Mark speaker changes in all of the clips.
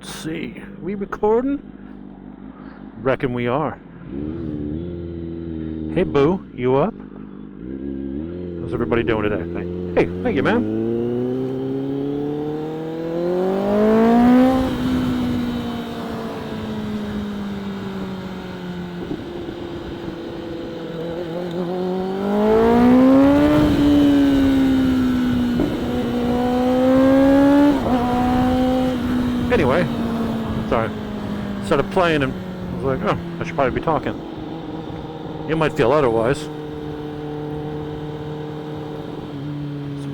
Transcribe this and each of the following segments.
Speaker 1: Let's see. We recording? Reckon we are. Hey, Boo. You up? How's everybody doing today? Hey, thank you, man. Anyway, sorry. Started playing and I was like, oh, I should probably be talking. You might feel otherwise. So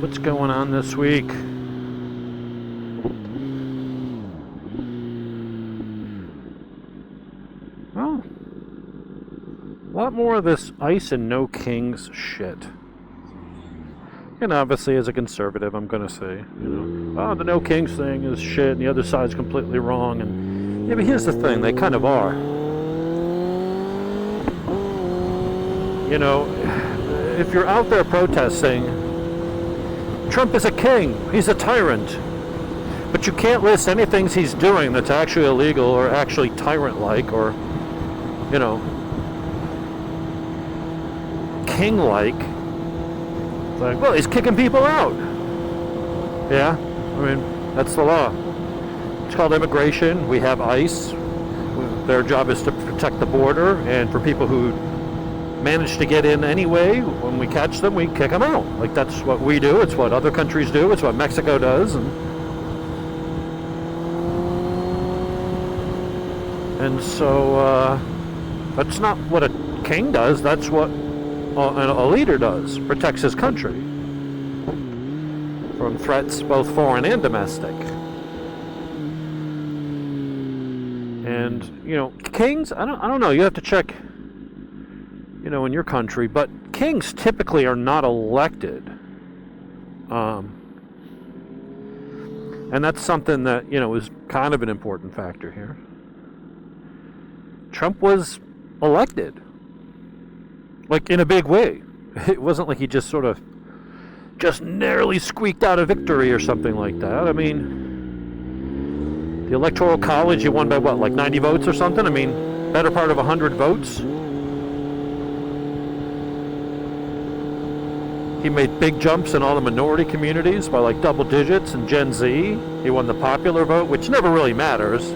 Speaker 1: what's going on this week? Well, a lot more of this ICE and no Kings shit. And obviously, as a conservative, I'm going to say, oh, the no Kings thing is shit, and the other side's completely wrong. And yeah, but here's the thing: they kind of are. You know, if you're out there protesting, Trump is a king. He's a tyrant. But you can't list any things he's doing that's actually illegal or actually tyrant-like or, king-like. Like, well, he's kicking people out. Yeah, I mean, that's the law. It's called immigration. We have ICE. Their job is to protect the border, and for people who manage to get in anyway, when we catch them, we kick them out. Like, that's what we do. It's what other countries do. It's what Mexico does. And so, that's not what a king does. That's what a leader does, protects his country from threats both foreign and domestic. And kings, I don't know, you have to check in your country, but kings typically are not elected, and that's something that is kind of an important factor here. Trump was elected, like, in a big way. It wasn't like he just narrowly squeaked out a victory or something like that. I mean, the Electoral College, he won by what, like 90 votes or something? I mean, better part of 100 votes. He made big jumps in all the minority communities by like double digits, and Gen Z. He won the popular vote, which never really matters.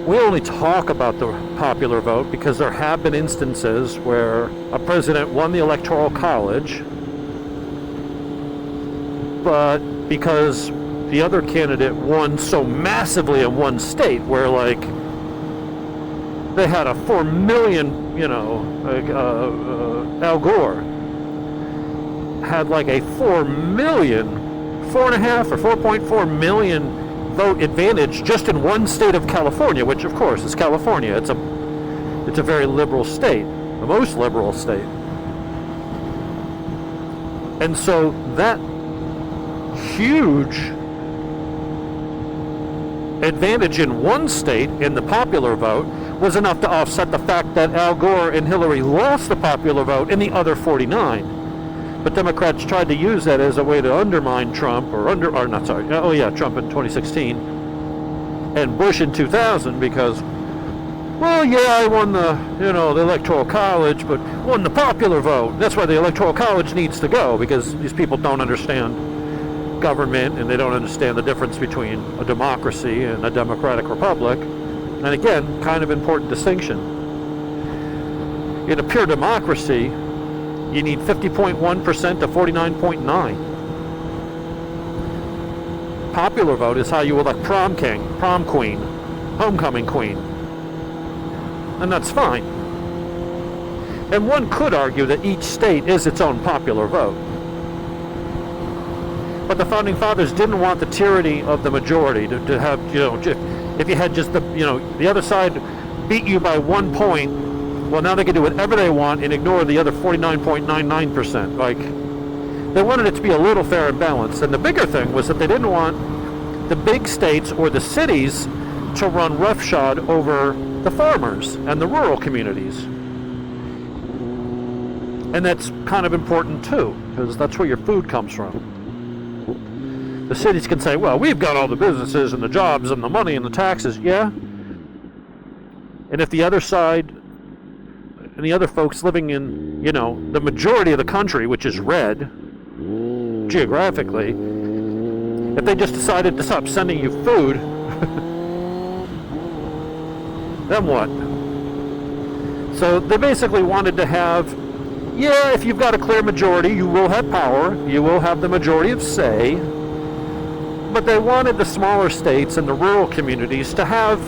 Speaker 1: We only talk about the popular vote because there have been instances where a president won the Electoral College, but because the other candidate won so massively in one state where, like, they had a 4 million, Al Gore had like a 4.5 or 4.4 million vote advantage just in one state of California, which of course is California. It's a very liberal state, the most liberal state. And so that huge advantage in one state in the popular vote was enough to offset the fact that Al Gore and Hillary lost the popular vote in the other 49. But Democrats tried to use that as a way to undermine Trump, Trump in 2016, and Bush in 2000, because, well, yeah, I won the Electoral College, but won the popular vote. That's why the Electoral College needs to go, because these people don't understand government, and they don't understand the difference between a democracy and a democratic republic. And again, kind of important distinction. In a pure democracy, you need 50.1% to 49.9%. Popular vote is how you elect prom king, prom queen, homecoming queen. And that's fine. And one could argue that each state is its own popular vote. But the Founding Fathers didn't want the tyranny of the majority to have, if you had just the other side beat you by 1 point, well, now they can do whatever they want and ignore the other 49.99%. Like, they wanted it to be a little fair and balanced. And the bigger thing was that they didn't want the big states or the cities to run roughshod over the farmers and the rural communities. And that's kind of important too, because that's where your food comes from. The cities can say, well, we've got all the businesses and the jobs and the money and the taxes. Yeah. And if the other side and the other folks living in, the majority of the country, which is red, geographically, if they just decided to stop sending you food, then what? So they basically wanted to have, if you've got a clear majority, you will have power, you will have the majority of say, but they wanted the smaller states and the rural communities to have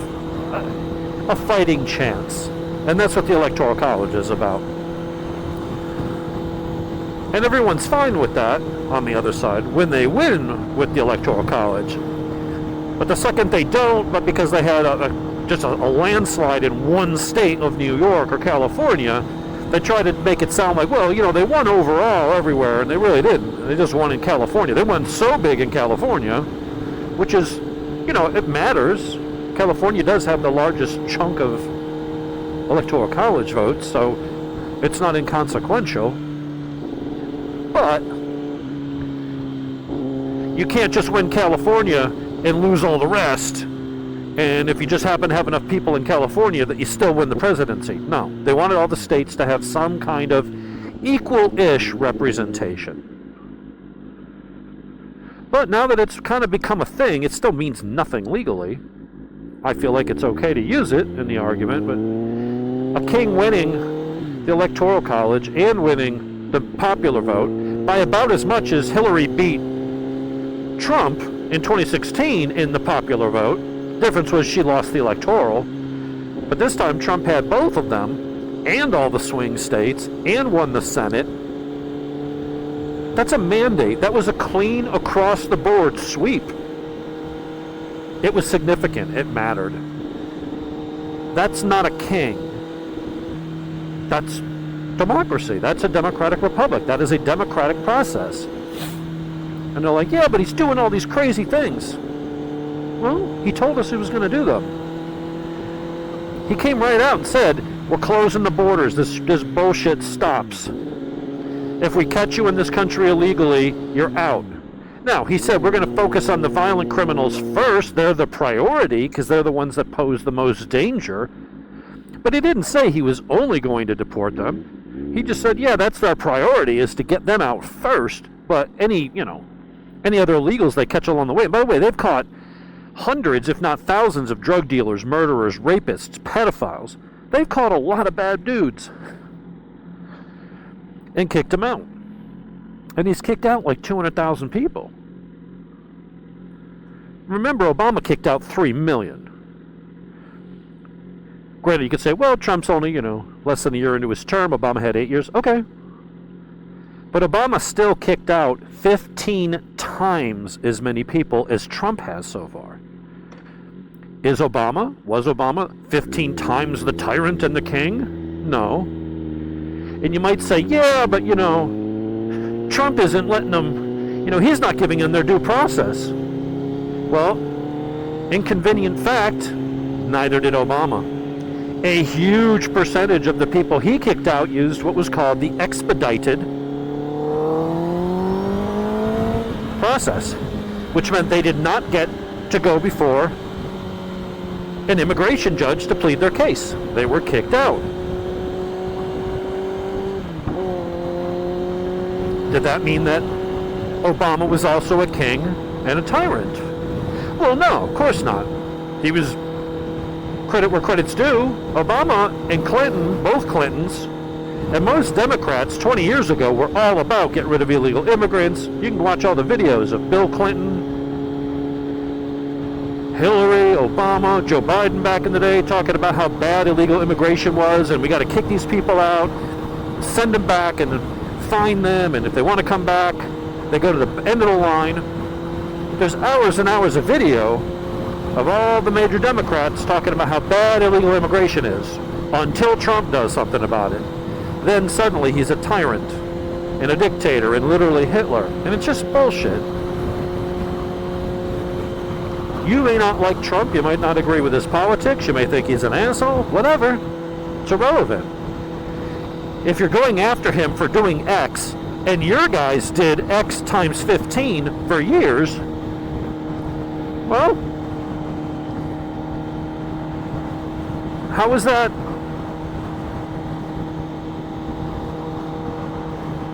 Speaker 1: a fighting chance. And that's what the Electoral College is about. And everyone's fine with that on the other side when they win with the Electoral College. But the second they don't, but because they had just a landslide in one state of New York or California, they try to make it sound like, well, they won overall everywhere, and they really didn't. They just won in California. They won so big in California, which is, it matters. California does have the largest chunk of Electoral College votes, so it's not inconsequential. But you can't just win California and lose all the rest, and if you just happen to have enough people in California that you still win the presidency. No, they wanted all the states to have some kind of equal-ish representation. But now that it's kind of become a thing, it still means nothing legally. I feel like it's okay to use it in the argument, but a king winning the Electoral College and winning the popular vote by about as much as Hillary beat Trump in 2016 in the popular vote. Difference was she lost the electoral, but this time Trump had both of them and all the swing states and won the Senate. That's a mandate. That was a clean across the board sweep. It was significant. It mattered. That's not a king. That's democracy. That's a democratic republic. That is a democratic process. And they're like, yeah, but he's doing all these crazy things. Well, he told us he was going to do them. He came right out and said, we're closing the borders. This bullshit stops. If we catch you in this country illegally, you're out. Now, he said we're going to focus on the violent criminals first. They're the priority because they're the ones that pose the most danger. But he didn't say he was only going to deport them. He just said, yeah, that's their priority, is to get them out first. But any other illegals they catch along the way. And by the way, they've caught hundreds, if not thousands, of drug dealers, murderers, rapists, pedophiles. They've caught a lot of bad dudes and kicked them out. And he's kicked out like 200,000 people. Remember, Obama kicked out 3 million. Granted, you could say, well, Trump's only, less than a year into his term. Obama had 8 years. Okay. But Obama still kicked out 15 times as many people as Trump has so far. Was Obama 15 times the tyrant and the king? No. And you might say, yeah, but, Trump isn't letting them, he's not giving them their due process. Well, inconvenient fact, neither did Obama. A huge percentage of the people he kicked out used what was called the expedited process, which meant they did not get to go before an immigration judge to plead their case. They were kicked out. Did that mean that Obama was also a king and a tyrant? Well, no, of course not. He was, credit where credit's due, Obama and Clinton, both Clintons, and most Democrats 20 years ago were all about getting rid of illegal immigrants. You can watch all the videos of Bill Clinton, Hillary, Obama, Joe Biden back in the day talking about how bad illegal immigration was and we got to kick these people out, send them back and fine them, and if they want to come back, they go to the end of the line. There's hours and hours of video of all the major Democrats talking about how bad illegal immigration is until Trump does something about it. Then suddenly he's a tyrant and a dictator and literally Hitler. And it's just bullshit. You may not like Trump, you might not agree with his politics, you may think he's an asshole, whatever. It's irrelevant. If you're going after him for doing X, and your guys did X times 15 for years, Well, how is that?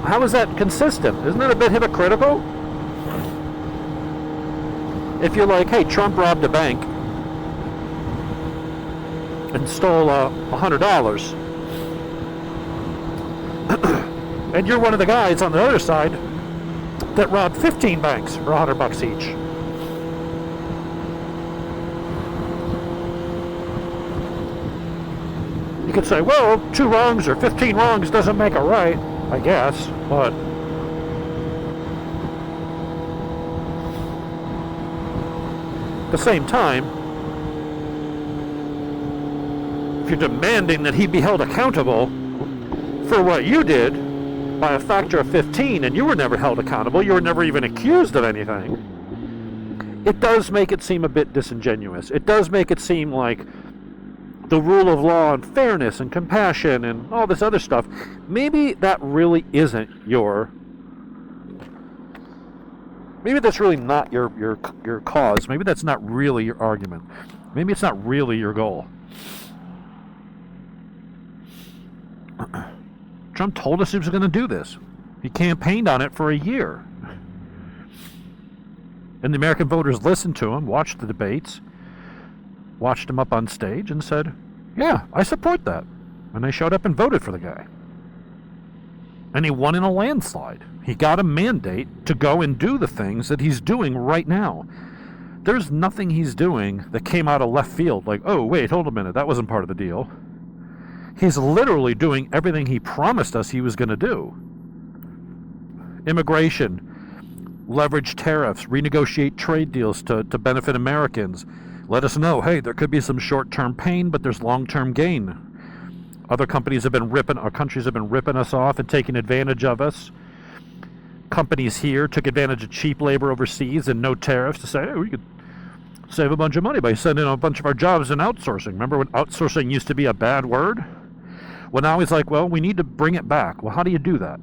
Speaker 1: How is that consistent? Isn't it a bit hypocritical? If you're like, hey, Trump robbed a bank and stole $100, and you're one of the guys on the other side that robbed 15 banks for $100 each. You could say, well, 2 wrongs or 15 wrongs doesn't make a right, I guess, but at the same time, if you're demanding that he be held accountable for what you did by a factor of 15 and you were never held accountable, you were never even accused of anything, it does make it seem a bit disingenuous. It does make it seem like the rule of law and fairness and compassion and all this other stuff, maybe that really isn't your... Maybe that's really not your cause. Maybe that's not really your argument. Maybe it's not really your goal. Trump told us he was going to do this. He campaigned on it for a year. And the American voters listened to him, watched the debates, watched him up on stage and said, yeah, I support that. And they showed up and voted for the guy. And he won in a landslide. He got a mandate to go and do the things that he's doing right now. There's nothing he's doing that came out of left field, like, oh, wait, hold a minute, that wasn't part of the deal. He's literally doing everything he promised us he was going to do. Immigration, leverage tariffs, renegotiate trade deals to benefit Americans. Let us know, hey, there could be some short-term pain, but there's long-term gain. Other companies have been ripping, our countries have been ripping us off and taking advantage of us. Companies here took advantage of cheap labor overseas and no tariffs to say, hey, we could save a bunch of money by sending a bunch of our jobs in outsourcing. Remember when outsourcing used to be a bad word? Well, now he's like, well, we need to bring it back. Well, how do you do that?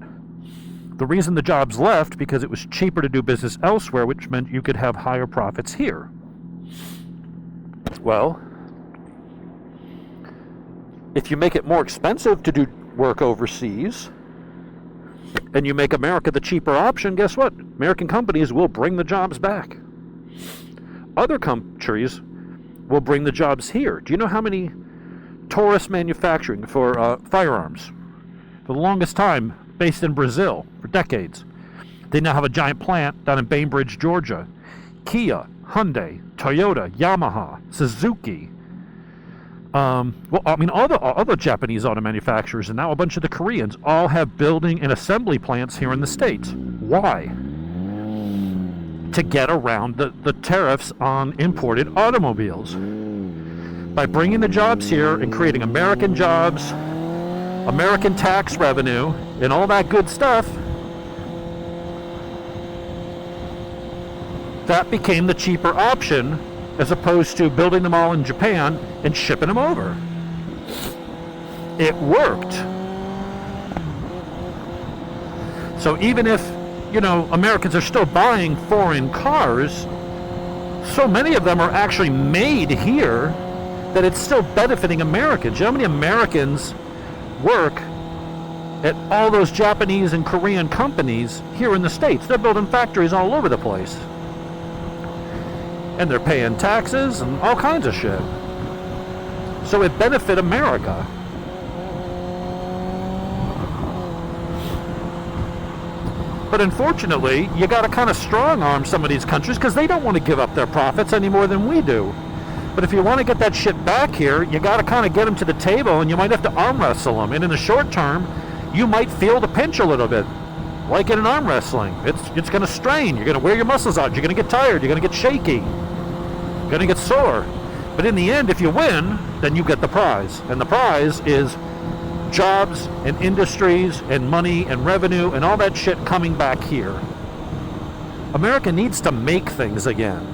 Speaker 1: The reason the jobs left, because it was cheaper to do business elsewhere, which meant you could have higher profits here. Well, if you make it more expensive to do work overseas, and you make America the cheaper option, guess what? American companies will bring the jobs back. Other countries will bring the jobs here. Do you know how many Taurus manufacturing for firearms, for the longest time, based in Brazil for decades? They now have a giant plant down in Bainbridge, Georgia. Kia, Hyundai, Toyota, Yamaha, Suzuki. All the other Japanese auto manufacturers and now a bunch of the Koreans all have building and assembly plants here in the States. Why? To get around the tariffs on imported automobiles. By bringing the jobs here and creating American jobs, American tax revenue, and all that good stuff, that became the cheaper option as opposed to building them all in Japan and shipping them over. It worked. So even if, Americans are still buying foreign cars, so many of them are actually made here that it's still benefiting Americans. You know how many Americans work at all those Japanese and Korean companies here in the States? They're building factories all over the place. And they're paying taxes and all kinds of shit. So it benefit America. But unfortunately, you got to kind of strong-arm some of these countries because they don't want to give up their profits any more than we do. But if you want to get that shit back here, you got to kind of get them to the table, and you might have to arm wrestle them. And in the short term, you might feel the pinch a little bit. Like in an arm wrestling. It's going to strain. You're going to wear your muscles out. You're going to get tired. You're going to get shaky. You're going to get sore. But in the end, if you win, then you get the prize. And the prize is jobs and industries and money and revenue and all that shit coming back here. America needs to make things again.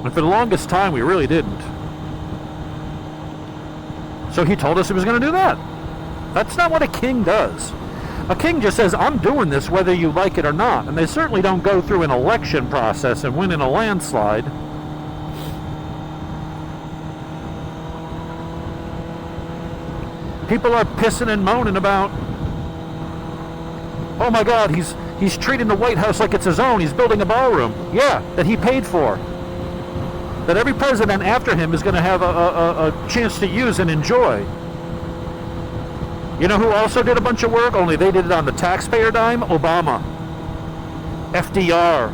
Speaker 1: And for the longest time, we really didn't. So he told us he was going to do that. That's not what a king does. A king just says, I'm doing this whether you like it or not. And they certainly don't go through an election process and win in a landslide. People are pissing and moaning about, oh my God, he's treating the White House like it's his own. He's building a ballroom. Yeah, that he paid for. That every president after him is going to have a chance to use and enjoy. You know who also did a bunch of work, only they did it on the taxpayer dime? Obama. FDR.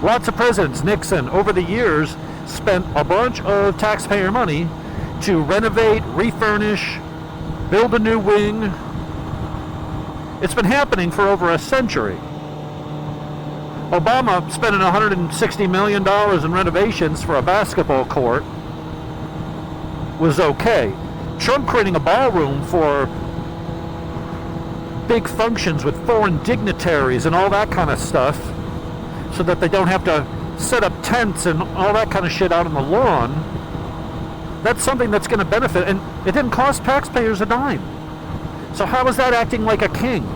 Speaker 1: Lots of presidents, Nixon, over the years, spent a bunch of taxpayer money to renovate, refurnish, build a new wing. It's been happening for over a century. Obama spending $160 million in renovations for a basketball court was okay. Trump creating a ballroom for big functions with foreign dignitaries and all that kind of stuff so that they don't have to set up tents and all that kind of shit out on the lawn. That's something that's going to benefit, and it didn't cost taxpayers a dime. So how is that acting like a king?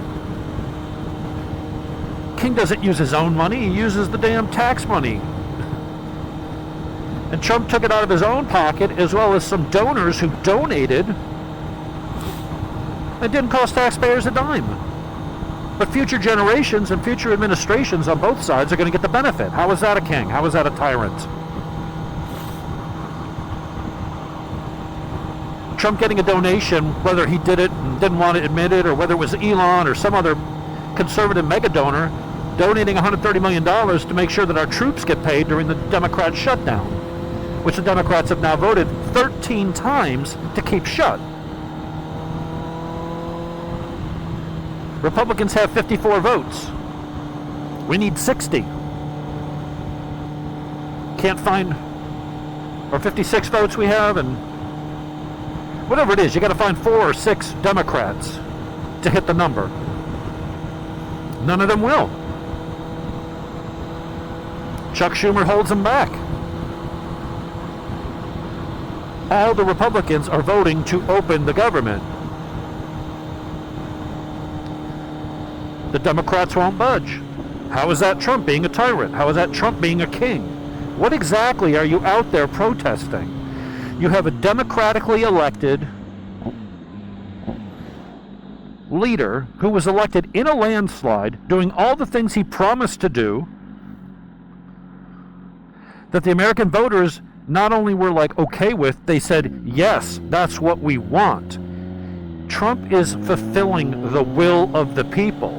Speaker 1: King doesn't use his own money, he uses the damn tax money. And Trump took it out of his own pocket as well as some donors who donated. It didn't cost taxpayers a dime. But future generations and future administrations on both sides are going to get the benefit. How is that a king? How is that a tyrant? Trump getting a donation, whether he did it and didn't want to admit it, or whether it was Elon or some other conservative mega donor, donating $130 million to make sure that our troops get paid during the Democrat shutdown, which the Democrats have now voted 13 times to keep shut. Republicans have 54 votes. We need 60. Can't find, or 56 votes we have, and whatever it is, you got to find 4 or 6 Democrats to hit the number. None of them will. Chuck Schumer holds them back. All the Republicans are voting to open the government. The Democrats won't budge. How is that Trump being a tyrant? How is that Trump being a king? What exactly are you out there protesting? You have a democratically elected leader who was elected in a landslide, doing all the things he promised to do, that the American voters not only were like okay with, they said, yes, that's what we want. Trump is fulfilling the will of the people.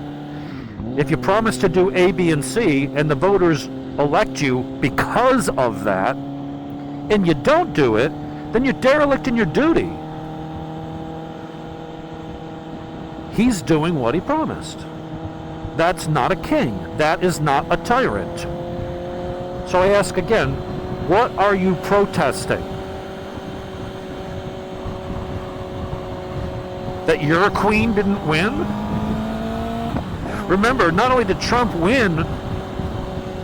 Speaker 1: If you promise to do A, B, and C, and the voters elect you because of that, and you don't do it, then you're derelict in your duty. He's doing what he promised. That's not a king. That is not a tyrant. So I ask again, what are you protesting? That your queen didn't win? Remember, not only did Trump win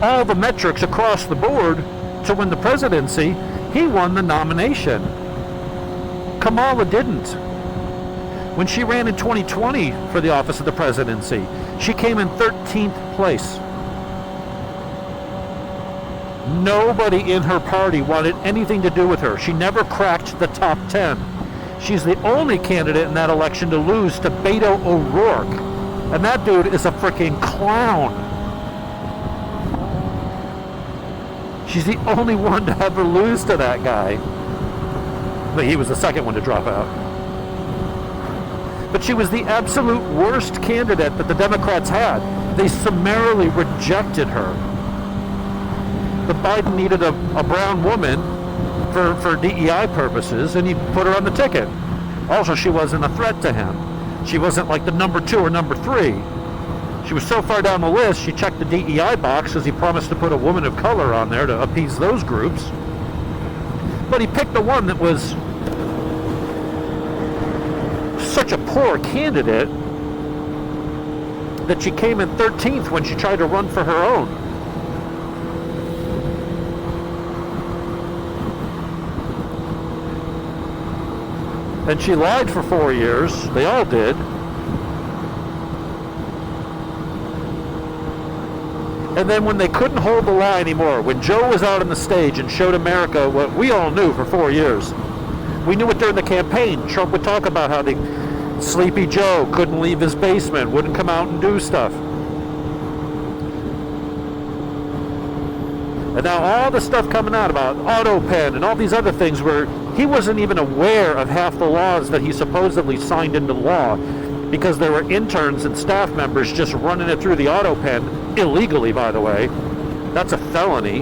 Speaker 1: all the metrics across the board to win the presidency, he won the nomination. Kamala didn't. When she ran in 2020 for the office of the presidency, she came in 13th place. Nobody in her party wanted anything to do with her. She never cracked the top 10. She's the only candidate in that election to lose to Beto O'Rourke. And that dude is a freaking clown. She's the only one to ever lose to that guy. But he was the second one to drop out. But she was the absolute worst candidate that the Democrats had. They summarily rejected her. But Biden needed a brown woman for DEI purposes, and he put her on the ticket. Also, she wasn't a threat to him. She wasn't like the number 2 or number 3. She was so far down the list, she checked the DEI box because he promised to put a woman of color on there to appease those groups. But he picked the one that was such a poor candidate that she came in 13th when she tried to run for her own. And she lied for 4 years. They all did. And then when they couldn't hold the lie anymore, when Joe was out on the stage and showed America what we all knew for 4 years, we knew it during the campaign. Trump would talk about how the Sleepy Joe couldn't leave his basement, wouldn't come out and do stuff. And now all the stuff coming out about auto pen and all these other things where he wasn't even aware of half the laws that he supposedly signed into law because there were interns and staff members just running it through the auto pen, illegally, by the way. That's a felony.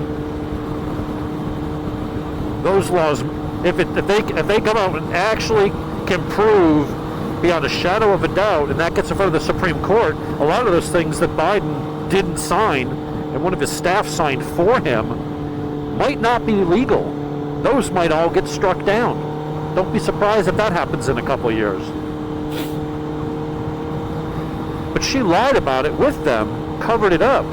Speaker 1: Those laws, if they come out and actually can prove beyond a shadow of a doubt, and that gets in front of the Supreme Court, a lot of those things that Biden didn't sign and one of his staff signed for him might not be legal. Those might all get struck down. Don't be surprised if that happens in a couple of years. But she lied about it with them, covered it up.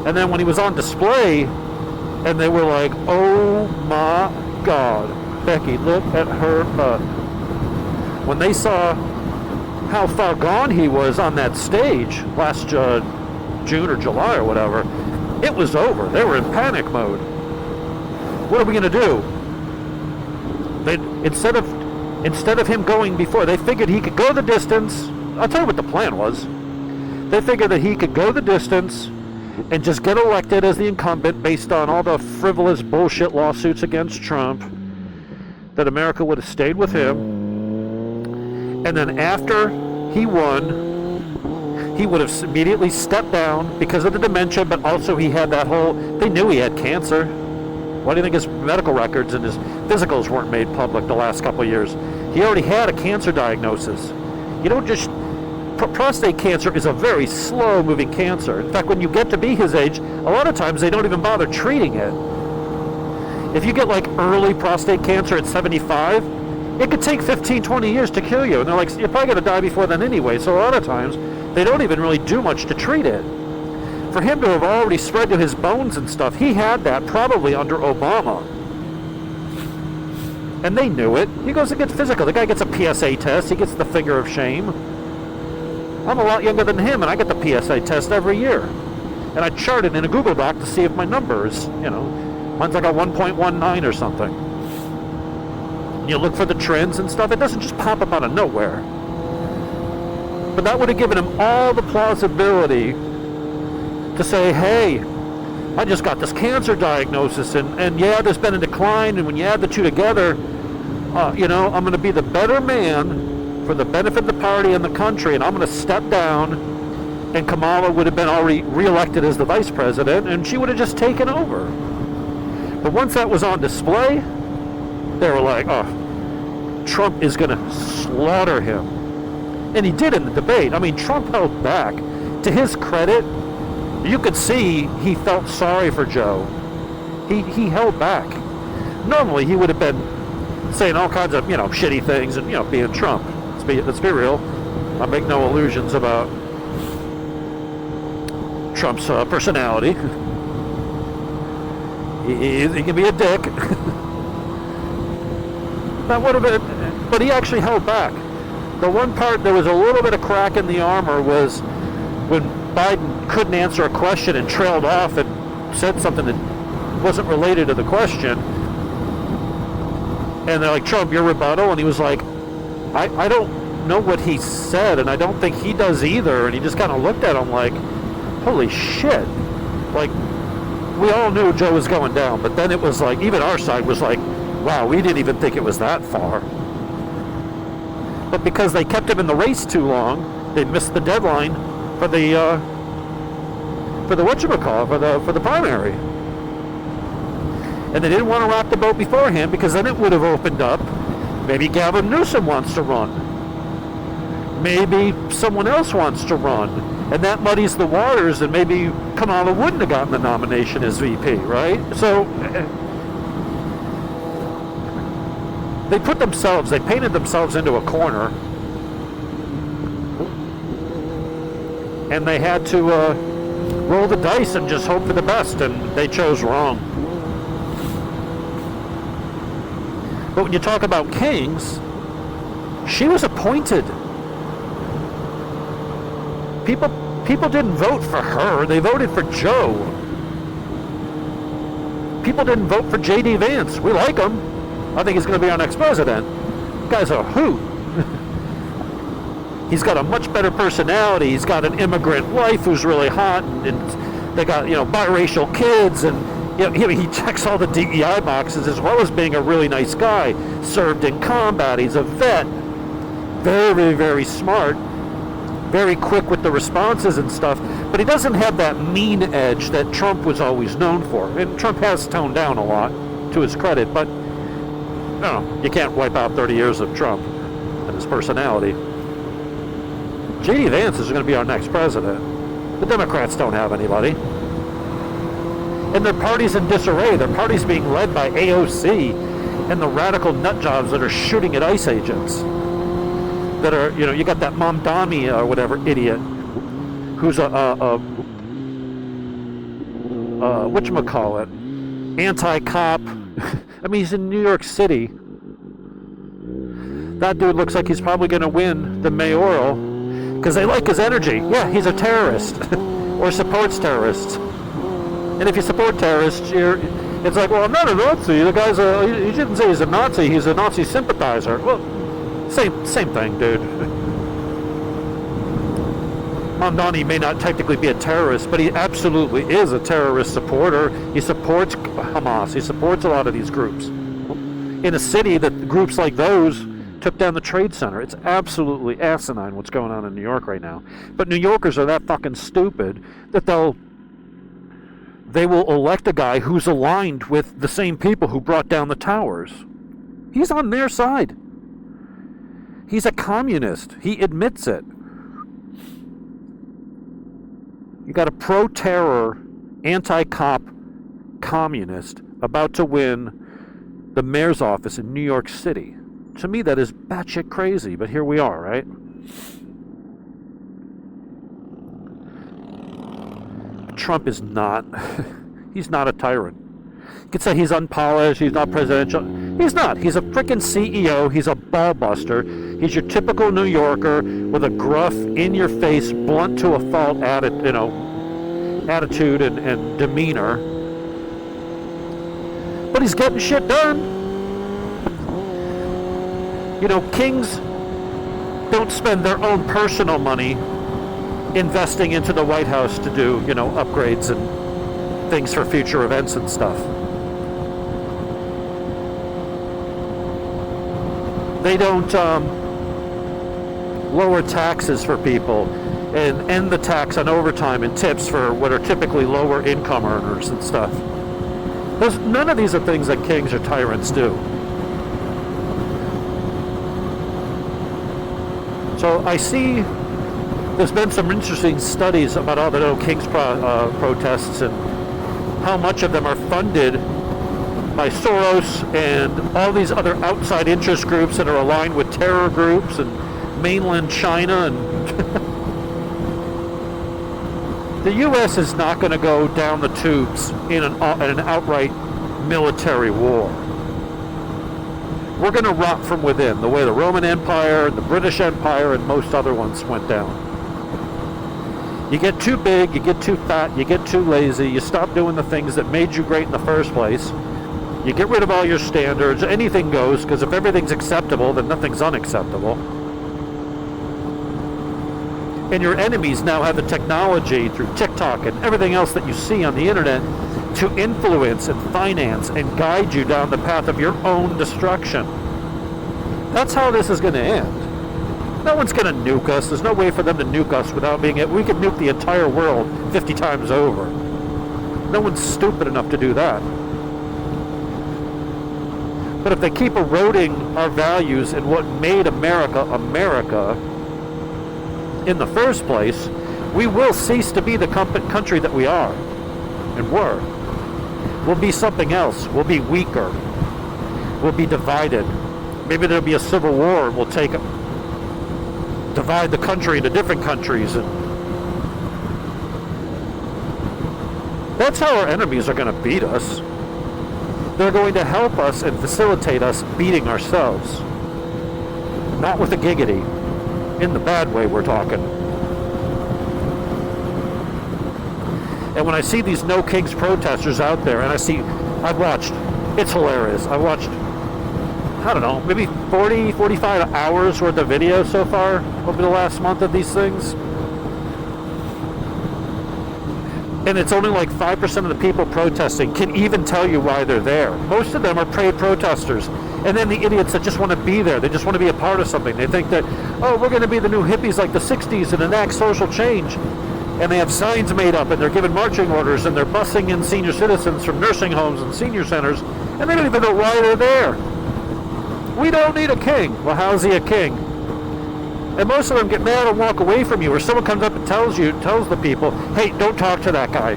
Speaker 1: And then when he was on display, and they were like, oh my God, Becky, look at her butt. When they saw how far gone he was on that stage last June or July or whatever, it was over. They were in panic mode. What are we going to do? Instead of him going before, they figured he could go the distance. I'll tell you what the plan was. They figured that he could go the distance and just get elected as the incumbent based on all the frivolous bullshit lawsuits against Trump, that America would have stayed with him. And then after he won, he would have immediately stepped down because of the dementia, but also he had that whole, they knew he had cancer. Why do you think his medical records and his physicals weren't made public the last couple of years? He already had a cancer diagnosis. You don't just, prostate cancer is a very slow-moving cancer. In fact, when you get to be his age, a lot of times they don't even bother treating it. If you get like early prostate cancer at 75, it could take 15, 20 years to kill you. And they're like, you're probably going to die before then anyway. So a lot of times, they don't even really do much to treat it. For him to have already spread to his bones and stuff, he had that probably under Obama. And they knew it. He goes and gets physical. The guy gets a PSA test. He gets the finger of shame. I'm a lot younger than him, and I get the PSA test every year. And I chart it in a Google Doc to see if my number is, mine's like a 1.19 or something. You look for the trends and stuff. It doesn't just pop up out of nowhere. But that would have given him all the plausibility to say, hey, I just got this cancer diagnosis, and yeah, there's been a decline, and when you add the two together, I'm going to be the better man for the benefit of the party and the country, and I'm going to step down, and Kamala would have been already reelected as the vice president, and she would have just taken over. But once that was on display, they were like, oh, Trump is going to slaughter him. And he did in the debate. I mean, Trump held back. To his credit, you could see he felt sorry for Joe. He held back. Normally, he would have been saying all kinds of, shitty things and, being Trump. Let's be real. I make no illusions about Trump's personality. He can be a dick. That would have been, but he actually held back. The one part there was a little bit of crack in the armor was when Biden couldn't answer a question and trailed off and said something that wasn't related to the question. And they're like, Trump, your rebuttal? And he was like, I don't know what he said, and I don't think he does either. And he just kind of looked at him like, holy shit. Like, we all knew Joe was going down, but then it was like, even our side was like, wow, we didn't even think it was that far. But because they kept him in the race too long, they missed the deadline for the whatchamacallit, for the primary. And they didn't want to rock the boat beforehand because then it would have opened up. Maybe Gavin Newsom wants to run. Maybe someone else wants to run. And that muddies the waters, and maybe Kamala wouldn't have gotten the nomination as VP, right? So they painted themselves into a corner, and they had to roll the dice and just hope for the best, and they chose wrong. But when you talk about Kings, she was appointed. People People didn't vote for her. They voted for Joe. People didn't vote for J.D. Vance. We like him. I think he's going to be our next president. The guy's a hoot. He's got a much better personality. He's got an immigrant wife who's really hot, and they got, biracial kids, and he checks all the DEI boxes, as well as being a really nice guy. Served in combat. He's a vet. Very, very smart. Very quick with the responses and stuff. But he doesn't have that mean edge that Trump was always known for. And Trump has toned down a lot, to his credit. But, no, you can't wipe out 30 years of Trump and his personality. J.D. Vance is going to be our next president. The Democrats don't have anybody. And their party's in disarray. Their party's being led by AOC and the radical nutjobs that are shooting at ICE agents. That are, you got that Mamdani or whatever idiot who's whatchamacallit, anti-cop. I mean, he's in New York City. That dude looks like he's probably going to win the mayoral because they like his energy. Yeah, he's a terrorist or supports terrorists. And if you support terrorists, it's like, well, I'm not a Nazi. The guy's he didn't say he's a Nazi. He's a Nazi sympathizer. Well, same thing, dude. Mamdani may not technically be a terrorist, but he absolutely is a terrorist supporter. He supports Hamas. He supports a lot of these groups. In a city that groups like those took down the Trade Center. It's absolutely asinine what's going on in New York right now. But New Yorkers are that fucking stupid that they will elect a guy who's aligned with the same people who brought down the towers. He's on their side. He's a communist. He admits it. You got a pro-terror, anti-cop communist about to win the mayor's office in New York City. To me, that is batshit crazy, but here we are, right? Trump is not. He's not a tyrant. You could say he's unpolished, he's not presidential. He's not. He's a frickin' CEO. He's a ball buster. He's your typical New Yorker with a gruff, in-your-face, blunt to a fault attitude and demeanor. But he's getting shit done. Kings don't spend their own personal money investing into the White House to do, upgrades and things for future events and stuff. They don't lower taxes for people and end the tax on overtime and tips for what are typically lower income earners and stuff. None of these are things that kings or tyrants do. So I see there's been some interesting studies about all the Kings protests and how much of them are funded by Soros and all these other outside interest groups that are aligned with terror groups and mainland China. And the U.S. is not going to go down the tubes in an outright military war. We're going to rot from within, the way the Roman Empire, the British Empire, and most other ones went down. You get too big, you get too fat, you get too lazy, you stop doing the things that made you great in the first place. You get rid of all your standards, anything goes, because if everything's acceptable, then nothing's unacceptable. And your enemies now have the technology through TikTok and everything else that you see on the internet to influence and finance and guide you down the path of your own destruction. That's how this is going to end. No one's going to nuke us. There's no way for them to nuke us without being it. We could nuke the entire world 50 times over. No one's stupid enough to do that. But if they keep eroding our values and what made America America in the first place, we will cease to be the country that we are and were. We'll be something else. We'll be weaker. We'll be divided. Maybe there'll be a civil war and we'll divide the country into different countries. And that's how our enemies are going to beat us. They're going to help us and facilitate us beating ourselves. Not with a giggity. In the bad way we're talking. And when I see these No Kings protesters out there, and I've watched, it's hilarious. I watched, I don't know, maybe 40, 45 hours worth of video so far over the last month of these things. And it's only like 5% of the people protesting can even tell you why they're there. Most of them are paid protesters. And then the idiots that just want to be there. They just want to be a part of something. They think that, oh, we're going to be the new hippies like the 60s and enact social change. And they have signs made up and they're given marching orders and they're busing in senior citizens from nursing homes and senior centers. And they don't even know why they're there. We don't need a king. Well, how's he a king? And most of them get mad and walk away from you, or someone comes up and tells the people, hey, don't talk to that guy.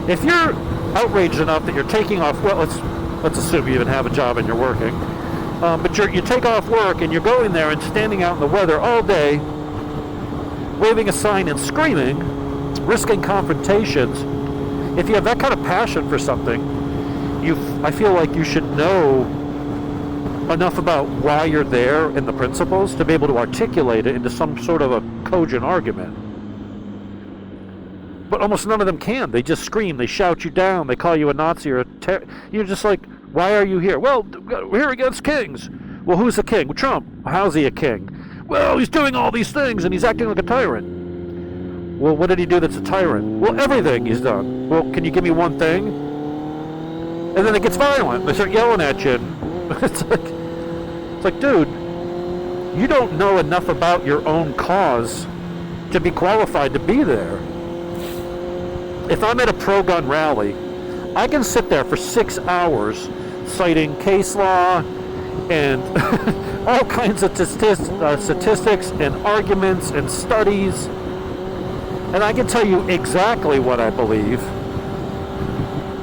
Speaker 1: If you're outraged enough that you're taking off, well, let's assume you even have a job and you're working, but you take off work and you're going there and standing out in the weather all day, waving a sign and screaming, risking confrontations. If you have that kind of passion for something, I feel like you should know enough about why you're there and the principles to be able to articulate it into some sort of a cogent argument. But almost none of them can. They just scream, they shout you down, they call you a Nazi or you're just like, why are you here? Well, we're here against kings. Well, who's a king? Well, Trump. How's he a king? Well, he's doing all these things and he's acting like a tyrant. Well, what did he do that's a tyrant? Well, everything he's done. Well, can you give me one thing? And then it gets violent. They start yelling at you. It's like, dude, you don't know enough about your own cause to be qualified to be there. If I'm at a pro-gun rally, I can sit there for 6 hours citing case law and all kinds of statistics and arguments and studies, and I can tell you exactly what I believe,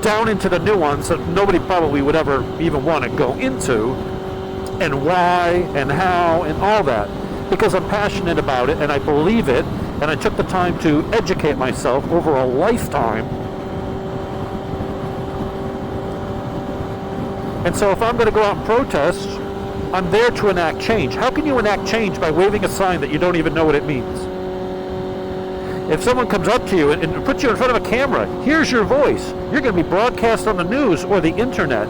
Speaker 1: down into the nuance that nobody probably would ever even want to go into, and why and how and all that, because I'm passionate about it and I believe it, and I took the time to educate myself over a lifetime. And so if I'm going to go out and protest, I'm there to enact change. How can you enact change by waving a sign that you don't even know what it means? If someone comes up to you and puts you in front of a camera, here's your voice. You're going to be broadcast on the news or the internet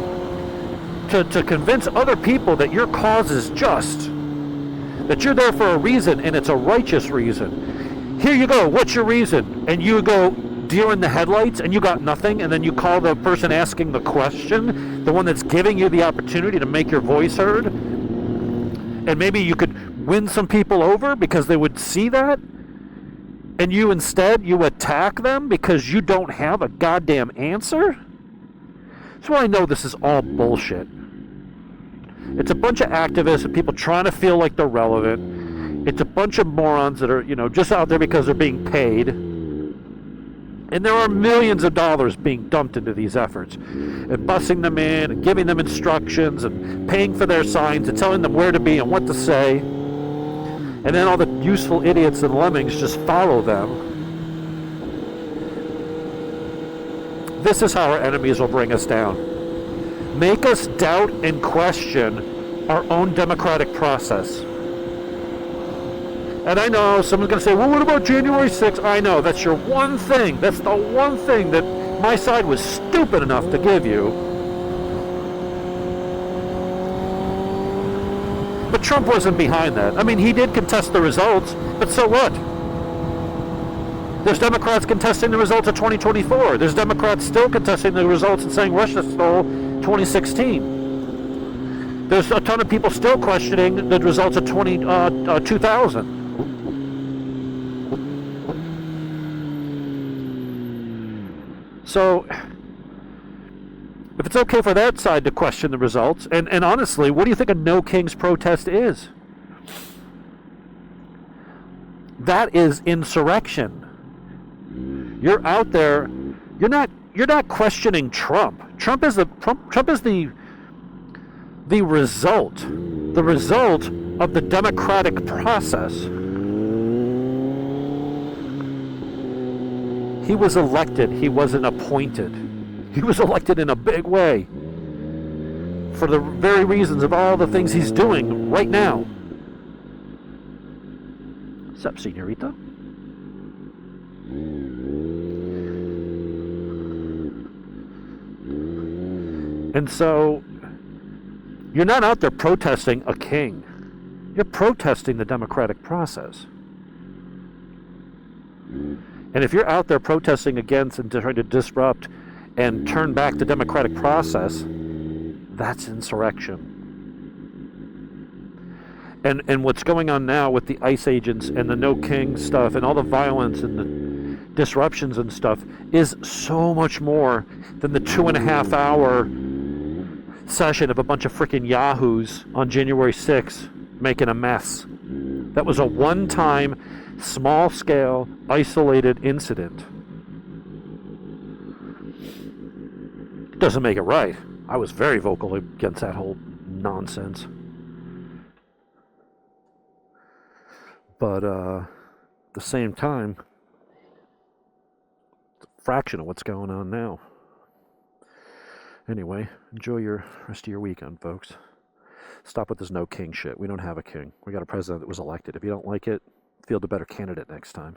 Speaker 1: to convince other people that your cause is just, that you're there for a reason and it's a righteous reason. Here you go, what's your reason? And you go deer in the headlights and you got nothing, and then you call the person asking the question, the one that's giving you the opportunity to make your voice heard, and maybe you could win some people over because they would see that, and you attack them because you don't have a goddamn answer? That's why I know this is all bullshit. It's a bunch of activists and people trying to feel like they're relevant. It's a bunch of morons that are, just out there because they're being paid. And there are millions of dollars being dumped into these efforts. And bussing them in, and giving them instructions, and paying for their signs, and telling them where to be and what to say. And then all the useful idiots and lemmings just follow them. This is how our enemies will bring us down. Make us doubt and question our own democratic process. And I know someone's going to say, well, what about January 6th? I know, that's your one thing. That's the one thing that my side was stupid enough to give you. But Trump wasn't behind that. I mean, he did contest the results, but so what? There's Democrats contesting the results of 2024. There's Democrats still contesting the results and saying Russia stole 2016. There's a ton of people still questioning the results of 2000. So, if it's okay for that side to question the results, and honestly, what do you think a No Kings protest is? That is insurrection. You're out there. You're not questioning Trump. Trump is the result of the democratic process. He was elected. He wasn't appointed. He was elected in a big way for the very reasons of all the things he's doing right now. What's up, señorita? And so you're not out there protesting a king. You're protesting the democratic process. And if you're out there protesting against and trying to disrupt and turn back the democratic process, that's insurrection. And what's going on now with the ICE agents and the no king stuff and all the violence and the disruptions and stuff is so much more than the 2.5 hour session of a bunch of freaking yahoos on January 6th making a mess. That was a one-time, small-scale, isolated incident. Doesn't make it right. I was very vocal against that whole nonsense. But at the same time, it's a fraction of what's going on now. Anyway, enjoy your rest of your weekend, folks. Stop with this no king shit. We don't have a king. We got a president that was elected. If you don't like it, field a better candidate next time.